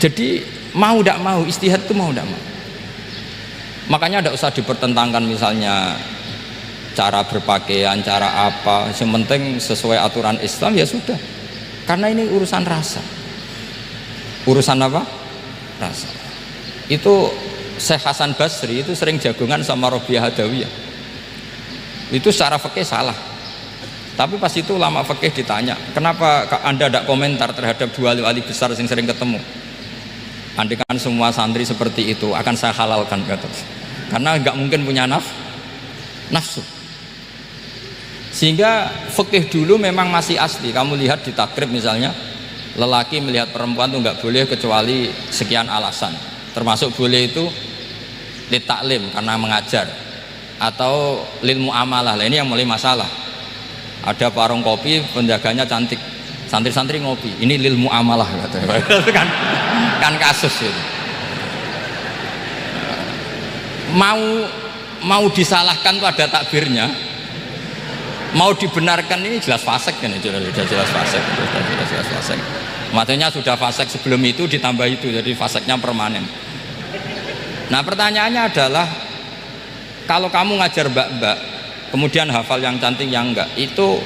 Jadi mau tidak mau ijtihad itu mau tidak mau. Makanya tidak usah dipertentangkan misalnya cara berpakaian, cara apa, yang penting sesuai aturan Islam ya sudah. Karena ini urusan rasa. Urusan apa? Rasa. Itu Syekh Hasan Basri itu sering jagungan sama Robiah Hadawiyah. Itu secara fikih salah. Tapi pas itu ulama fikih ditanya, kenapa Anda tidak komentar terhadap dua wali besar yang sering ketemu? Andaikan semua santri seperti itu akan saya halalkan, kata. Karena nggak mungkin punya nafsu. Sehingga fikih dulu memang masih asli. Kamu lihat di takrib misalnya, lelaki melihat perempuan itu nggak boleh kecuali sekian alasan. Termasuk boleh itu litaklim karena mengajar, atau lil muamalah. Lah ini yang mulai masalah. Ada warung kopi, penjaganya cantik, santri-santri ngopi, ini lil muamalah kan kasus itu. Mau disalahkan tuh ada takbirnya, mau dibenarkan ini jelas fasik kan, jelas fasik. Maksudnya sudah fasik sebelum itu ditambah itu, jadi fasiknya permanen. Nah pertanyaannya adalah, kalau kamu ngajar mbak-mbak kemudian hafal yang cantik yang enggak, itu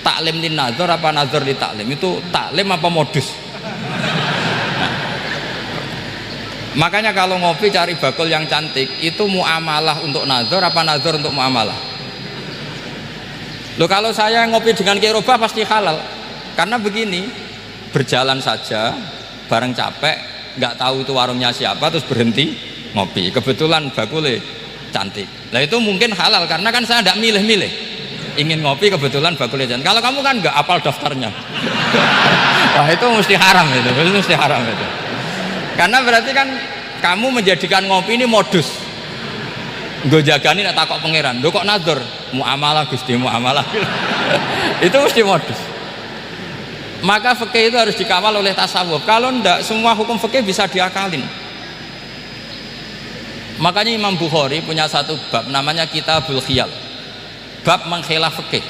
taklim lin nazar apa nazar li taklim? Itu taklim apa modus? Makanya kalau ngopi cari bakul yang cantik, itu muamalah untuk nazar apa nazar untuk muamalah? Loh, kalau saya ngopi dengan kiroba pasti halal. Karena begini, berjalan saja bareng capek, nggak tahu itu warungnya siapa, terus berhenti ngopi, kebetulan bakulnya cantik. Nah itu mungkin halal karena kan saya tidak milih-milih, ingin ngopi kebetulan bakulnya cantik. Kalau kamu kan nggak apal daftarnya, wah itu mesti haram itu mesti haram itu. Karena berarti kan kamu menjadikan ngopi ini modus. Gue jagani nak takok pangeran, lo kok nazar muamalah gusti muamalah. Itu mesti modus. Maka fikih itu harus dikawal oleh tasawuf. Kalau ndak, semua hukum fikih bisa diakalin. Makanya Imam Bukhari punya satu bab namanya Kitabul Khiyal, bab mengkhilaf fikih.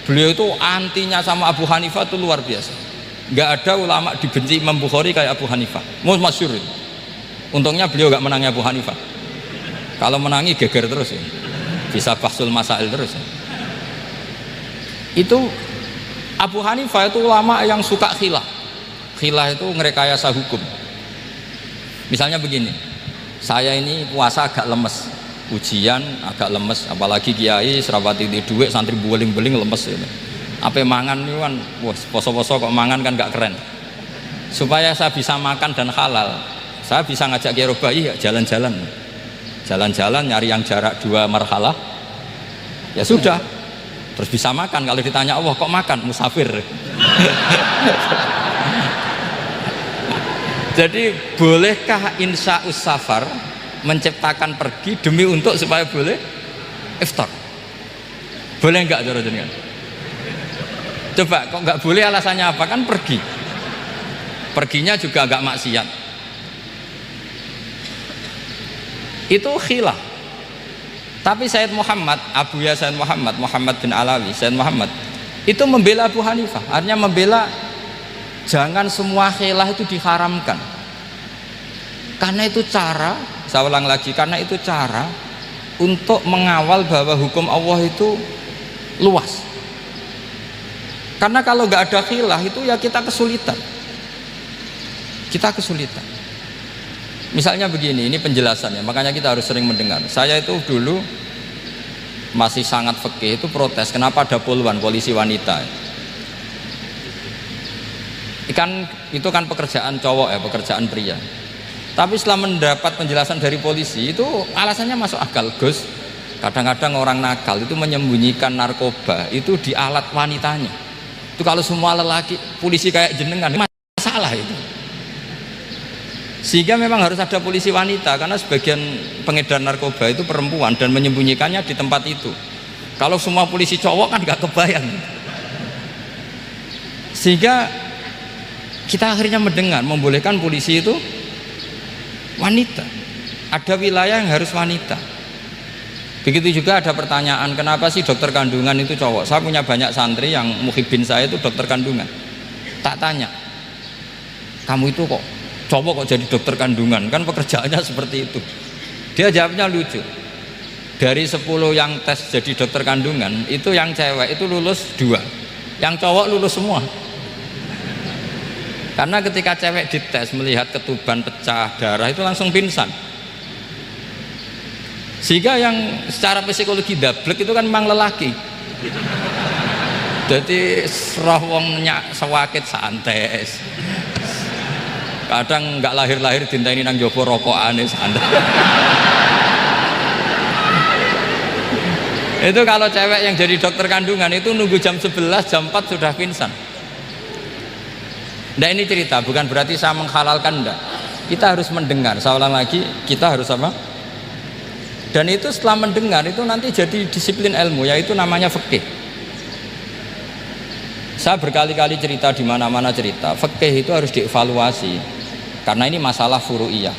Beliau itu antinya sama Abu Hanifah itu luar biasa. Nggak ada ulama dibenci Imam Bukhari kayak Abu Hanifah. Masyhur. Untungnya beliau nggak menangi Abu Hanifah. Kalau menangi geger terus ya. Bisa bahsul masail terus ya. Itu Abu Hanifah itu ulama yang suka khilah. Khilah itu ngerekayasa hukum. Misalnya begini, saya ini puasa agak lemes, ujian agak lemes, apalagi kiai serapati di duit, santri beling-beling lemes ini. Apa mangan ini kan, poso-poso kok mangan kan gak keren. Supaya saya bisa makan dan halal, saya bisa ngajak kiai robai ya jalan-jalan, nyari yang jarak 2 marhalah, ya sudah, terus bisa makan. Kalau ditanya Allah kok makan, musafir. Jadi bolehkah insya'us safar menciptakan pergi demi untuk supaya boleh iftar? Boleh enggak cara jenengan? Coba kok enggak boleh, alasannya apa? Kan pergi. Perginya juga enggak maksiat. Itu khilaf. Tapi Sayyid Muhammad, Abuya Sayyid Muhammad bin Alawi, Sayyid Muhammad itu membela Abu Hanifah. Artinya membela jangan semua khilaf itu diharamkan. Karena itu cara, saya ulang lagi, karena itu cara untuk mengawal bahwa hukum Allah itu luas. Karena kalau nggak ada khilaf itu ya kita kesulitan. Misalnya begini, ini penjelasannya, makanya kita harus sering mendengar. Saya itu dulu masih sangat fikih itu protes, kenapa ada poluan polisi wanita. Itu kan pekerjaan cowok ya, pekerjaan pria. Tapi setelah mendapat penjelasan dari polisi itu alasannya masuk akal, Gus. Kadang-kadang orang nakal itu menyembunyikan narkoba itu di alat wanitanya. Itu kalau semua lelaki polisi kayak jenengan masalah itu. Sehingga memang harus ada polisi wanita karena sebagian pengedar narkoba itu perempuan dan menyembunyikannya di tempat itu. Kalau semua polisi cowok kan nggak kebayang. Sehingga kita akhirnya mendengar membolehkan polisi itu wanita. Ada wilayah yang harus wanita. Begitu juga ada pertanyaan, kenapa sih dokter kandungan itu cowok? Saya punya banyak santri yang muhibin saya itu dokter kandungan. Tak tanya, kamu itu kok cowok kok jadi dokter kandungan, kan pekerjaannya seperti itu. Dia jawabnya lucu, dari 10 yang tes jadi dokter kandungan itu yang cewek itu lulus 2, yang cowok lulus semua. Karena ketika cewek dites melihat ketuban pecah darah itu langsung pingsan. Sehingga yang secara psikologi dablek itu kan memang lelaki. Jadi roh wongnya sewakit santai. Kadang nggak lahir-lahir dinteni nang jopo rokokane santai. Itu kalau cewek yang jadi dokter kandungan itu nunggu jam 11, jam 4 sudah pingsan. Nah ini cerita, bukan berarti saya menghalalkan, enggak. Kita harus mendengar, saya ulang lagi, kita harus apa? Dan itu setelah mendengar itu nanti jadi disiplin ilmu, yaitu namanya fikih. Saya berkali-kali cerita di mana-mana cerita, fikih itu harus dievaluasi karena ini masalah furu'iyah.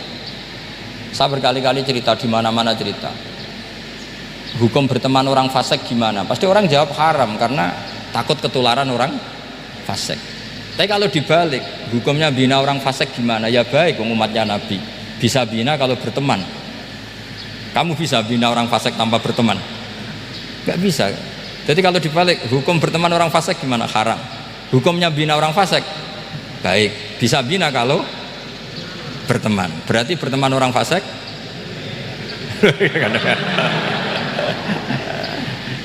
Saya berkali-kali cerita di mana-mana cerita. Hukum berteman orang fasik gimana? Pasti orang jawab haram karena takut ketularan orang fasik. Tapi kalau dibalik, hukumnya bina orang fasik gimana? Ya baik, umatnya Nabi bisa bina kalau berteman. Kamu bisa bina orang fasik tanpa berteman? Gak bisa. Jadi kalau dibalik, hukum berteman orang fasik gimana? Haram. Hukumnya bina orang fasik baik, bisa bina kalau berteman. Berarti berteman orang fasik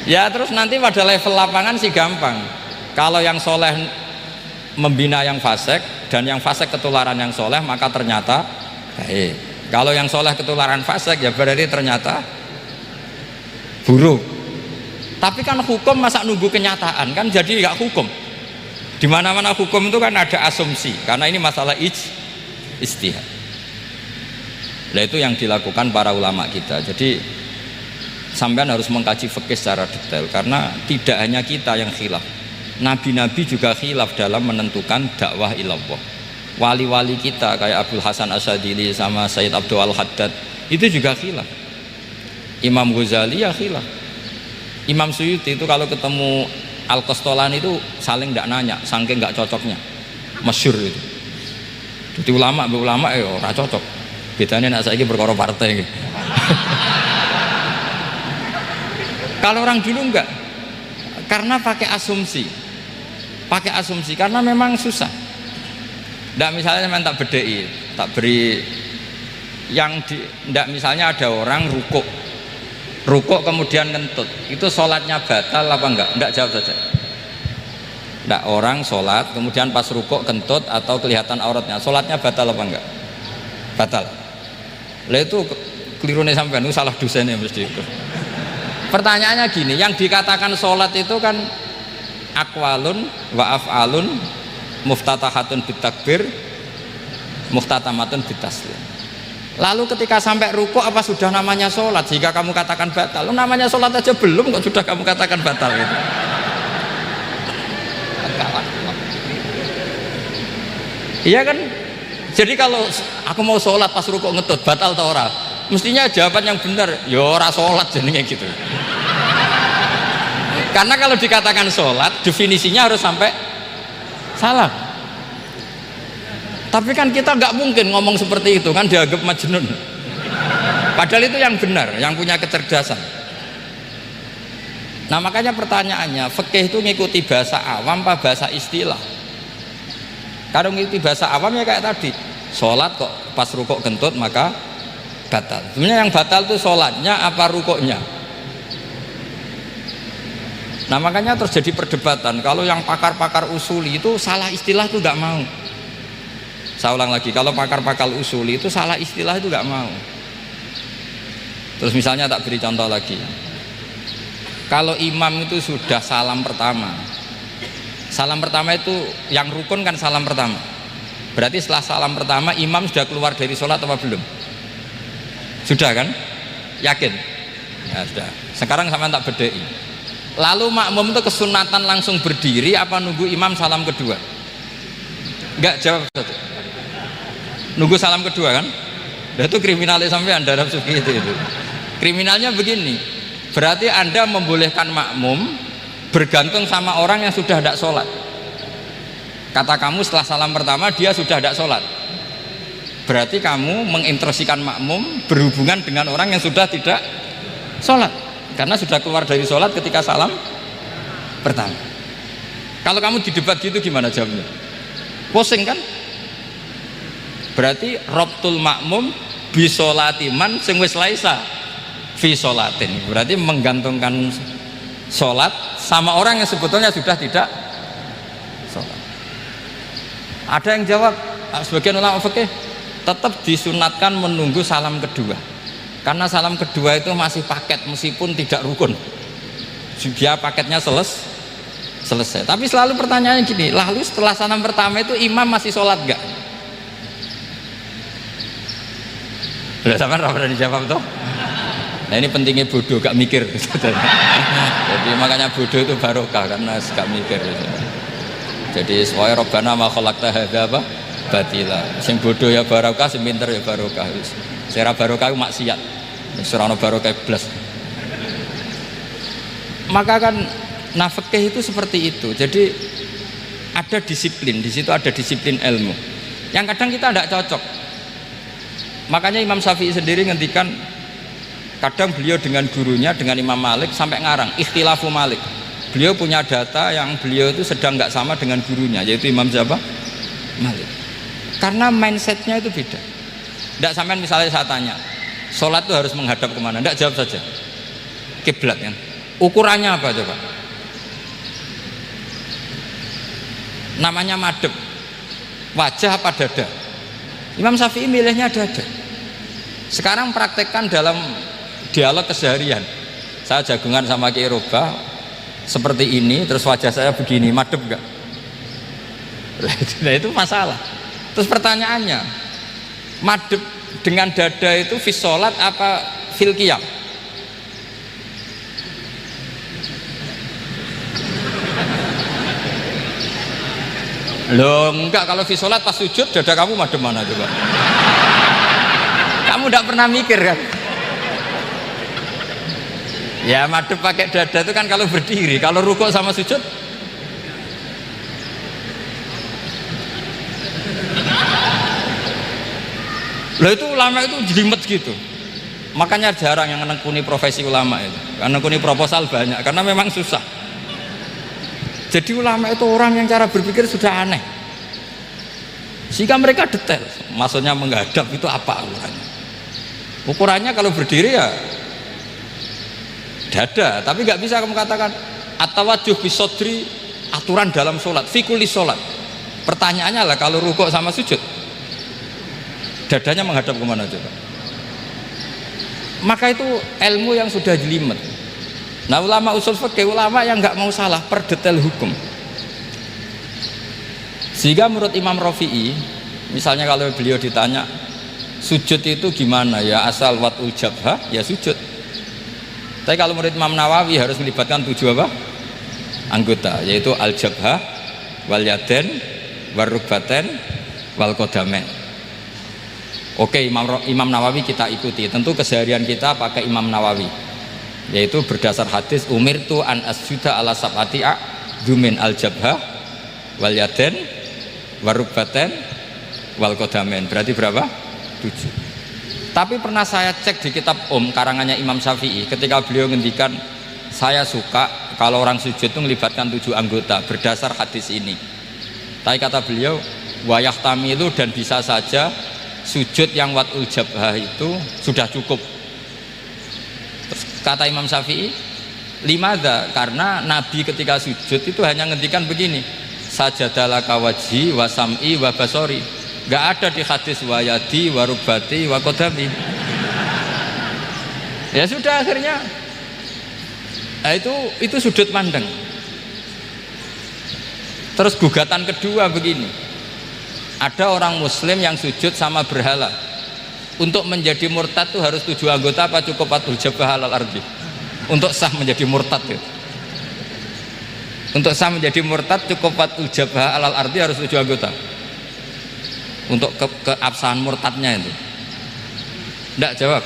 ya terus nanti pada level lapangan sih gampang. Kalau yang soleh membina yang fasik dan yang fasik ketularan yang soleh, maka ternyata baik. Kalau yang soleh ketularan fasik ya berarti ternyata buruk. Tapi kan hukum masa nunggu kenyataan, kan jadi nggak hukum. Di mana-mana hukum itu kan ada asumsi, karena ini masalah ijtihad. Nah itu yang dilakukan para ulama kita. Jadi sampean harus mengkaji fikih secara detail, karena tidak hanya kita yang khilaf, nabi-nabi juga khilaf dalam menentukan dakwah ilallah. Wali-wali kita kayak Abdul Hasan Asyadili sama Sayyid Abdul Al-Haddad itu juga khilaf. Imam Ghazali ya khilaf. Imam Suyuti itu kalau ketemu Al-Qastolani itu saling tidak nanya, saking nggak cocoknya, masyhur itu. Jadi ulama ya ora cocok. Bedanya nak saiki perkara partai. Kalau orang dulu enggak, karena pakai asumsi karena memang susah. Nggak misalnya memang tak bedai, tak beri yang nggak misalnya ada orang rukuk kemudian ngentut, itu sholatnya batal apa enggak jawab saja. Nggak, orang sholat kemudian pas rukuk kentut atau kelihatan auratnya, sholatnya batal apa enggak? Batal. Lah itu keliru nih sampean, itu salah dosennya mesti itu. Pertanyaannya gini, yang dikatakan sholat itu kan aqwalun wa af'alun muftatahatun bitakbir muftatamatun bitaslim. Lalu ketika sampai rukuk apa sudah namanya sholat jika kamu katakan batal? Namanya sholat aja belum kok sudah kamu katakan batal gitu. Iya kan? Jadi kalau aku mau sholat pas rukuk ngetut batal atau ora? Mestinya jawaban yang benar, ya ora sholat jadinya gitu. Karena kalau dikatakan sholat definisinya harus sampai salah. Tapi kan kita nggak mungkin ngomong seperti itu, kan dianggap majnun. Padahal itu yang benar, yang punya kecerdasan. Nah makanya pertanyaannya, fikih itu ngikuti bahasa awam apa bahasa istilah? Kalau ngikuti bahasa awam ya kayak tadi, sholat kok pas rukuk kentut maka batal. Sebenarnya yang batal itu sholatnya apa rukuknya? Nah makanya terjadi perdebatan. Kalau yang pakar-pakar usuli itu salah istilah itu nggak mau. Saya ulang lagi, kalau pakar-pakar usuli itu salah istilah itu nggak mau. Terus misalnya tak beri contoh lagi. Kalau imam itu sudah salam pertama itu yang rukun kan salam pertama. Berarti setelah salam pertama imam sudah keluar dari sholat apa belum? Sudah kan? Yakin? Ya sudah. Sekarang sama tak bedai. Lalu makmum itu kesunatan langsung berdiri apa nunggu imam salam kedua? Enggak, jawab satu. Nunggu salam kedua kan? Nah, itu kriminalnya sampai anda dalam suki itu. Kriminalnya begini, berarti anda membolehkan makmum bergantung sama orang yang sudah tidak sholat. Kata kamu setelah salam pertama dia sudah tidak sholat. Berarti kamu menginstruksikan makmum berhubungan dengan orang yang sudah tidak sholat, karena sudah keluar dari sholat ketika salam pertama. Kalau kamu didebat gitu gimana jawabnya? Pusing kan? Berarti robtul makmum bisolatiman sing wis laisa fi sholatin. Berarti menggantungkan sholat sama orang yang sebetulnya sudah tidak sholat. Ada yang jawab, sebagian ulama fikih tetap disunatkan menunggu salam kedua, karena salam kedua itu masih paket meskipun tidak rukun, dia paketnya selesai. Tapi selalu pertanyaannya gini, lalu setelah salam pertama itu imam masih sholat gak? Udah sampai pernah dijawab toh? Nah ini pentingnya bodoh, gak mikir. Jadi makanya bodoh itu barokah, karena gak mikir. Jadi soalnya Rabbana ma khalaqta hadza apa? Batila. Sing bodoh ya barokah, sing pinter ya barokah. Sing ora barokah itu maksiat. Wis ora ono barokah blas. Maka kan fikih itu seperti itu. Jadi ada disiplin, di situ ada disiplin ilmu. Yang kadang kita tidak cocok. Makanya Imam Syafi'i sendiri ngendikan, kadang beliau dengan gurunya, dengan Imam Malik sampai ngarang ikhtilafu Malik. Beliau punya data yang beliau itu sedang nggak sama dengan gurunya, yaitu Imam siapa? Malik. Karena mindsetnya itu beda. Tidak sampai misalnya saya tanya, sholat itu harus menghadap kemana? Tidak, jawab saja kiblat kan. Ukurannya apa coba? Namanya madhep, wajah apa dada? Imam Syafi'i milihnya dada. Sekarang praktekkan dalam dialog keseharian. Saya jagungan sama Kiai Roba seperti ini, terus wajah saya begini, madhep enggak? Nah itu masalah. Terus pertanyaannya, madhep dengan dada itu fis sholat apa fil qiyam? Loh enggak, kalau fis sholat pas sujud dada kamu madhep mana coba? Kamu enggak pernah mikir kan? Ya madhep pakai dada itu kan kalau berdiri, kalau rukuk sama sujud loh itu ulama itu jelimet gitu. Makanya jarang yang menekuni profesi ulama itu, karena menekuni proposal banyak, karena memang susah. Jadi ulama itu orang yang cara berpikir sudah aneh, sehingga mereka detail. Maksudnya menghadap itu apa ukurannya? Ukurannya kalau berdiri ya dada, tapi nggak bisa kamu katakan at-tawajjuh bisodri aturan dalam sholat, fikuli sholat. Pertanyaannya lah kalau rukuk sama sujud dadanya menghadap kemana coba? Maka itu ilmu yang sudah jelimet. Nah ulama usul fikih, ulama yang nggak mau salah per detail hukum. Sehingga menurut Imam Rafi'i, misalnya kalau beliau ditanya sujud itu gimana ya, asal watul jabhah ya sujud. Tapi kalau menurut Imam Nawawi harus melibatkan 7 apa? Anggota, yaitu al-jabhah, wal yaden, wal rukbaten, wal qadamen. Oke, Imam Nawawi kita ikuti. Tentu keseharian kita pakai Imam Nawawi, yaitu berdasar hadis umirtu an asjuda ala sab'ati a'dzumin al-jabhah, wal yaden, wal rukbaten, wal qadamen. Berarti berapa? 7. Tapi pernah saya cek di kitab karangannya Imam Syafi'i, ketika beliau ngendikan saya suka kalau orang sujud itu melibatkan 7 anggota berdasar hadis ini. Tapi kata beliau wayah tamilu, dan bisa saja sujud yang watul jabhah itu sudah cukup. Terus kata Imam Syafi'i, limadha, karena Nabi ketika sujud itu hanya ngendikan begini, sajadalaka wajhi wa sam'i wa basori. Gak ada di hadis wayadi warubati wakodami. Ya sudah, akhirnya nah itu sudut pandang. Terus gugatan kedua begini, ada orang muslim yang sujud sama berhala. Untuk menjadi murtad itu harus 7 anggota apa cukup watul jabhah alal ardi? Untuk sah menjadi murtad itu, untuk sah menjadi murtad cukup watul jabhah alal ardi harus 7 anggota untuk keabsahan murtadnya itu. Tidak jawab.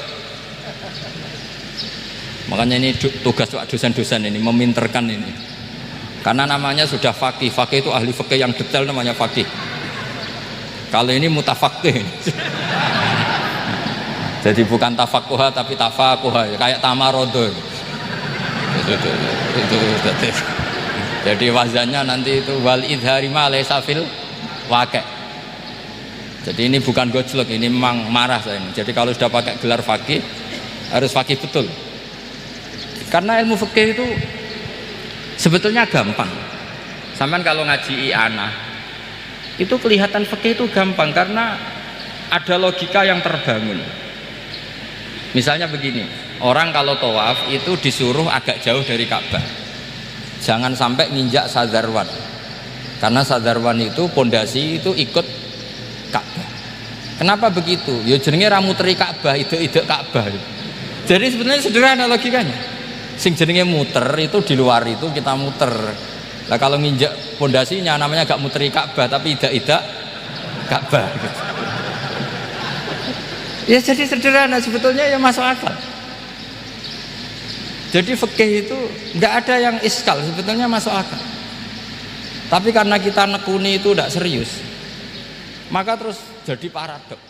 Makanya ini tugas dosen-dosen ini meminterkan ini, karena namanya sudah faqih. Faqih itu ahli faqih yang detail, namanya faqih. Kalau ini mutafaqih. Jadi bukan tafakuha tapi tafakuha, kayak tamarodo. Itu. Jadi wazannya nanti itu wal idhari ma laysa fil waqi'. Jadi ini bukan gojlok, ini memang marah saya ini. Jadi kalau sudah pakai gelar fakih harus fakih betul. Karena ilmu fikih itu sebetulnya gampang. Sampai kalau ngaji i'anah itu kelihatan fikih itu gampang karena ada logika yang terbangun. Misalnya begini, orang kalau tawaf itu disuruh agak jauh dari Ka'bah, jangan sampai nginjak sadarwan, karena sadarwan itu pondasi itu ikut Ka'bah. Kenapa begitu? Ya jenenge ra muteri Ka'bah, ide Ka'bah. Jadi sebenarnya sederhana logikanya. Sing jenenge muter itu di luar itu kita muter. Lah kalau nginjak pondasinya namanya gak muteri Ka'bah tapi ide Ka'bah gitu. Ya jadi sederhana sebetulnya, ya masuk akal. Jadi fikih itu nggak ada yang iskal, sebetulnya masuk akal. Tapi karena kita nekuni itu tidak serius, maka terus jadi paradok.